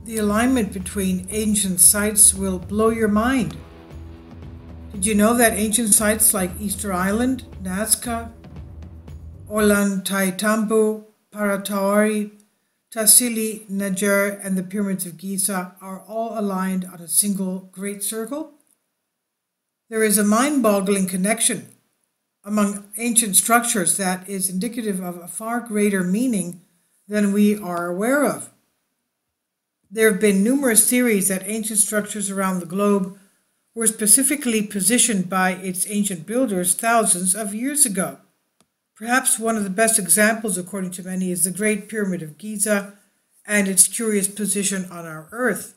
The alignment between ancient sites will blow your mind. Did you know that ancient sites like Easter Island, Nazca, Ollantaytambo, Parataori, Tassili, Niger, and the pyramids of Giza are all aligned on a single great circle? There is a mind-boggling connection among ancient structures that is indicative of a far greater meaning than we are aware of. There have been numerous theories that ancient structures around the globe were specifically positioned by its ancient builders thousands of years ago. Perhaps one of the best examples, according to many, is the Great Pyramid of Giza and its curious position on our Earth.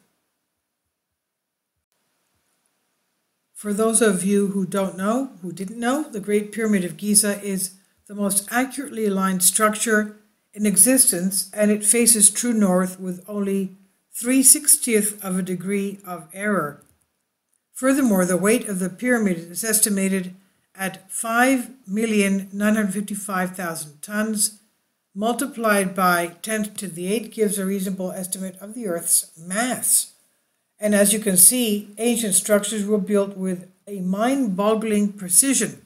For those of you who didn't know, the Great Pyramid of Giza is the most accurately aligned structure in existence, and it faces true north with only 3/60th of a degree of error. Furthermore, the weight of the pyramid is estimated at 5,955,000 tons, multiplied by 10 to the 8 gives a reasonable estimate of the Earth's mass. And as you can see, ancient structures were built with a mind-boggling precision.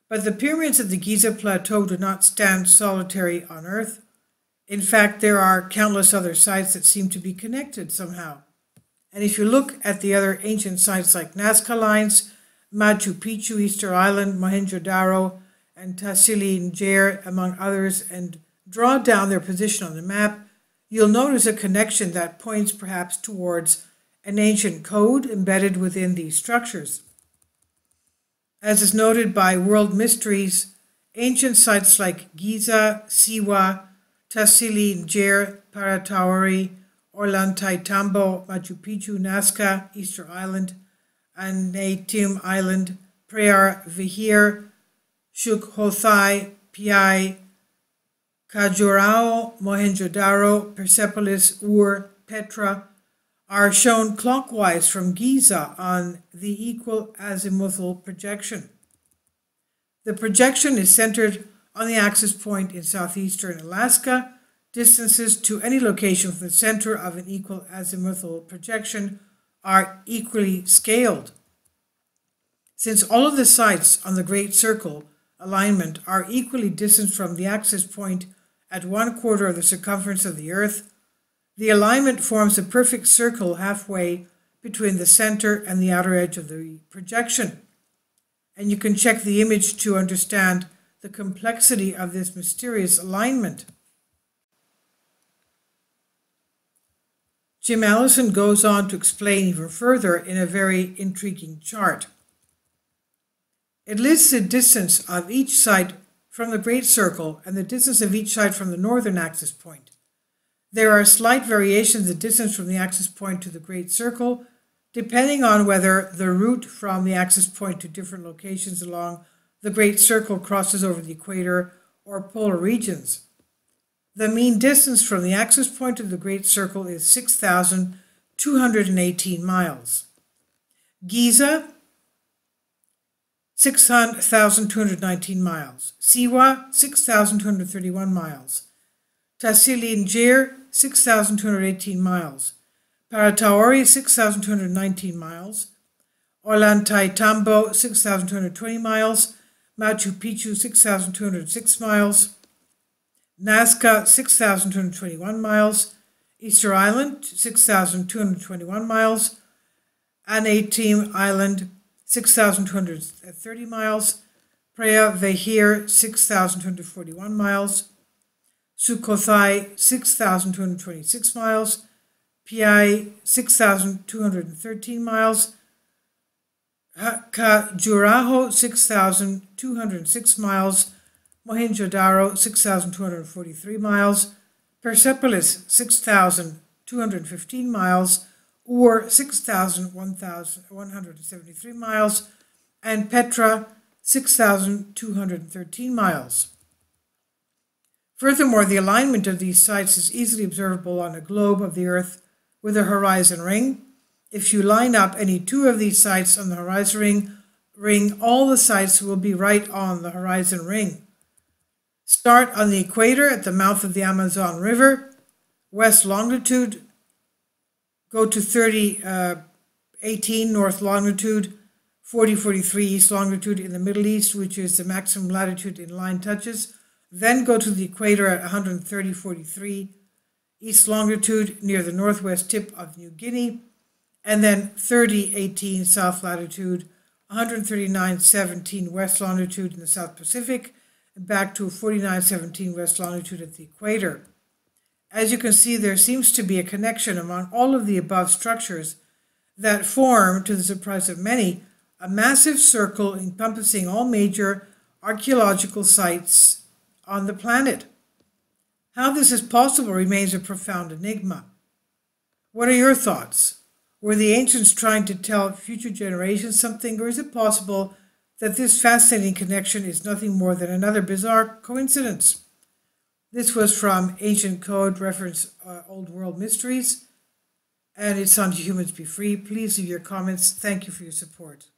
But the pyramids of the Giza Plateau do not stand solitary on Earth. In fact, there are countless other sites that seem to be connected somehow. And if you look at the other ancient sites like Nazca Lines, Machu Picchu, Easter Island, Mohenjo-Daro, and Tassili N'Jer, among others, and draw down their position on the map, you'll notice a connection that points perhaps towards an ancient code embedded within these structures. As is noted by World Mysteries, ancient sites like Giza, Siwa, Tassili N'Jer, Parataori, Ollantaytambo, Machu Picchu, Nazca, Easter Island, Anatim Island, Preah Vihear, Sukhothai, Piai, Khajuraho, Mohenjo-Daro, Persepolis, Ur, Petra are shown clockwise from Giza on the equal azimuthal projection. The projection is centered on the axis point in southeastern Alaska. Distances to any location from the center of an equal azimuthal projection are equally scaled. Since all of the sites on the Great Circle alignment are equally distant from the axis point at 1/4 of the circumference of the Earth, the alignment forms a perfect circle halfway between the center and the outer edge of the projection. And you can check the image to understand the complexity of this mysterious alignment. Jim Allison goes on to explain even further in a very intriguing chart. It lists the distance of each site from the Great Circle and the distance of each site from the northern axis point. There are slight variations in distance from the axis point to the Great Circle, depending on whether the route from the axis point to different locations along the Great Circle crosses over the equator or polar regions. The mean distance from the axis point to the Great Circle is 6,218 miles. Giza, 6,219 miles. Siwa, 6,231 miles. Tassili N'Jer, 6,218 miles. Parataori, 6,219 miles. Ollantaytambo, 6,220 miles. Machu Picchu, 6,206 miles. Nazca, 6,221 miles. Easter Island, 6,221 miles. Anatim Island, 6,230 miles. Preah Vihear, 6,241 miles. Sukhothai, 6,226 miles. Piai, 6,213 miles. Khajuraho, 6,206 miles. Mohenjo-Daro, 6,243 miles. Persepolis, 6,215 miles. Ur, 6,173 miles. And Petra, 6,213 miles. Furthermore, the alignment of these sites is easily observable on a globe of the Earth with a horizon ring. If you line up any two of these sites on the horizon ring, all the sites will be right on the horizon ring. Start on the equator at the mouth of the Amazon River, west longitude, go to 3018 north longitude, 4043 east longitude in the Middle East, which is the maximum latitude in line touches. Then go to the equator at 130.43 east longitude near the northwest tip of New Guinea, and then 3018 south latitude, 139.17 west longitude in the South Pacific, and back to 49.17 west longitude at the equator. As you can see, there seems to be a connection among all of the above structures that form, to the surprise of many, a massive circle encompassing all major archaeological sites on the planet. How this is possible remains a profound enigma. What are your thoughts? Were the ancients trying to tell future generations something, or is it possible that this fascinating connection is nothing more than another bizarre coincidence? This was from Ancient Code, reference Old World Mysteries, and it's on Humans Be Free. Please leave your comments. Thank you for your support.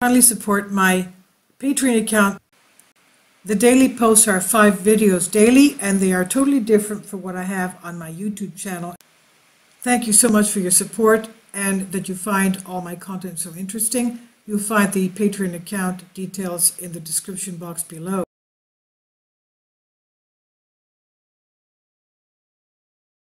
Kindly support my Patreon account. The daily posts are 5 videos daily, and they are totally different from what I have on my YouTube channel. Thank you so much for your support and that you find all my content so interesting. You'll find the Patreon account details in the description box below.